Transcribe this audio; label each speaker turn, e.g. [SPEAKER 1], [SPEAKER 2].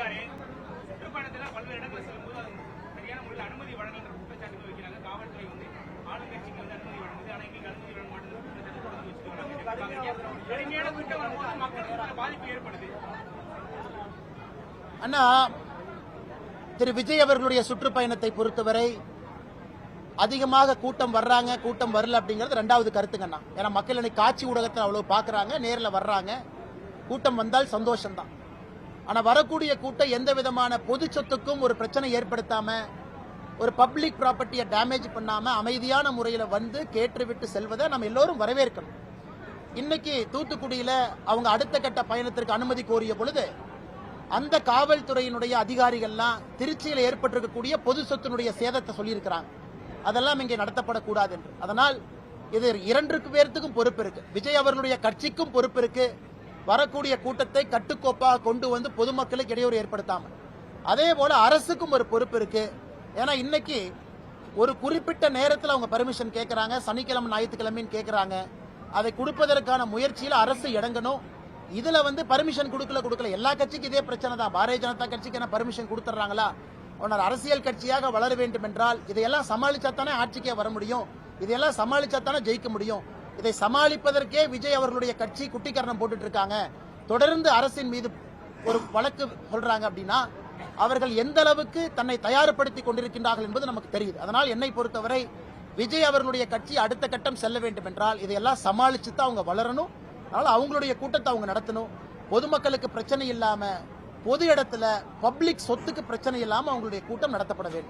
[SPEAKER 1] இருக்காரு. சுற்றுப்பயணத்துல பல்வேறு இடங்களை செல்லும்போது அது சரியான முறையில் அனுமதி வழங்கன்ற குற்றச்சாட்டு வைக்கிறாங்க. காவல்துறை வந்து ஆளுங்கட்சிக்கு வந்து அனுமதி வழங்குது, ஆனா எங்களுக்கு அனுமதி வழங்க மாட்டேங்குது கடுமையான கூட்டம் வரும்போது மக்களுக்கு பாதிப்பு ஏற்படுது.
[SPEAKER 2] அண்ணா, திரு விஜய் அவர்களுடைய சுற்றுப்பயணத்தை பொறுத்தவரை அதிகமாக கூட்டம் வர்றாங்க, கூட்டம் வரல அப்படிங்கிறது ரெண்டாவது கருத்துங்கண்ணா. ஏன்னா மக்கள் இன்னைக்கு காட்சி ஊடகத்தில் அவ்வளவு பாக்குறாங்க, நேரில் வர்றாங்க, கூட்டம் வந்தால் சந்தோஷம்தான். ஆனா வரக்கூடிய கூட்டம் எந்த விதமான பொது சொத்துக்கும் ஒரு பிரச்சனை ஏற்படுத்தாம, ஒரு பப்ளிக் ப்ராப்பர்ட்டியை டேமேஜ் பண்ணாம அமைதியான முறையில் வந்து கேட்டுவிட்டு செல்வதை நம்ம எல்லோரும் வரவேற்கணும். இன்னைக்கு தூத்துக்குடியில அவங்க அடுத்த கட்ட பயணத்திற்கு அனுமதி கோரிய பொழுது அந்த காவல்துறையினுடைய அதிகாரிகள்லாம் திருச்சியில் ஏற்பட்டிருக்கக்கூடிய பொது சொத்தினுடைய சேதத்தை சொல்லியிருக்கிறாங்க. அதெல்லாம் இங்கே நடத்தப்படக்கூடாது என்று. அதனால் இது இரண்டுக்கு பேர்த்துக்கும் பொறுப்பு இருக்கு. விஜய் அவர்களுடைய கட்சிக்கும் பொறுப்பு இருக்கு. வரக்கூடிய கூட்டத்தை கட்டுக்கோப்பாக கொண்டு வந்து பொதுமக்களுக்கு இடையூறு ஏற்படுத்தாம, அதே போல அரசுக்கும் ஒரு பொறுப்பு இருக்கு. ஏன்னா இன்னைக்கு ஒரு குறிப்பிட்ட நேரத்தில் அவங்க பர்மிஷன் கேட்கறாங்க, சனிக்கிழமை ஞாயிற்றுக்கிழமைன்னு கேட்கறாங்க. அதை கொடுப்பதற்கான முயற்சியில் அரசு இறங்கணும். இதுல வந்து பர்மிஷன் கொடுக்கல எல்லா கட்சிக்கும் இதே பிரச்சனை தான். பாரதிய ஜனதா கட்சிக்கு என்ன பர்மிஷன் கொடுத்துறாங்களா? ஒன்னர் அரசியல் கட்சியாக வளர வேண்டும் என்றால் இதையெல்லாம் சமாளிச்சாத்தானே ஆட்சிக்கே வர முடியும், இதையெல்லாம் சமாளிச்சாத்தானே ஜெயிக்க முடியும். இதை சமாளிப்பதற்கே விஜய் அவர்களுடைய கட்சி குட்டிக்கரணம் போட்டுட்டு இருக்காங்க. தொடர்ந்து அரசின் மீது ஒரு வழக்கு சொல்றாங்க அப்படின்னா அவர்கள் எந்த அளவுக்கு தன்னை தயார்படுத்திக் கொண்டிருக்கின்றார்கள் என்பது நமக்கு தெரியுது. அதனால் என்னை பொறுத்தவரை விஜய் அவர்களுடைய கட்சி அடுத்த கட்டம் செல்ல வேண்டும் என்றால் இதையெல்லாம் சமாளிச்சு தான் அவங்க வளரணும். அதனால அவங்களுடைய கூட்டத்தை அவங்க நடத்தணும். பொதுமக்களுக்கு பிரச்சனை இல்லாம, பொது இடத்துல பப்ளிக் சொத்துக்கு பிரச்சனை இல்லாம அவங்களுடைய கூட்டம் நடத்தப்பட வேண்டும்.